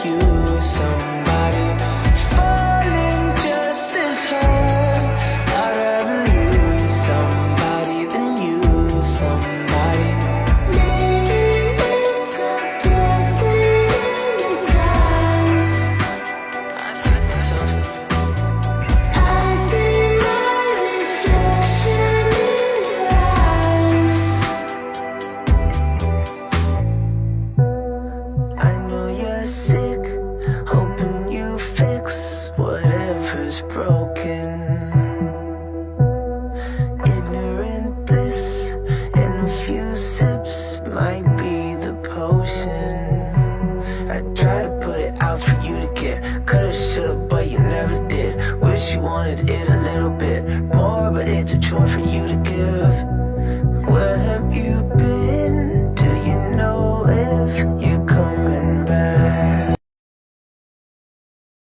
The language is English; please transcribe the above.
you somebody falling just as hard. I'd rather lose somebody than you somebody. Maybe it's a blessing in disguise. I think so. I see my reflection in your eyes. I know you're sick, hoping you fix whatever's broken. Ignorant bliss in a few sips might be the potion. I try to put it out for you to get. Coulda, shoulda, but you never did. Wish you wanted it a little bit more, but it's a chore for you to give. Where have you been? Do you know if you're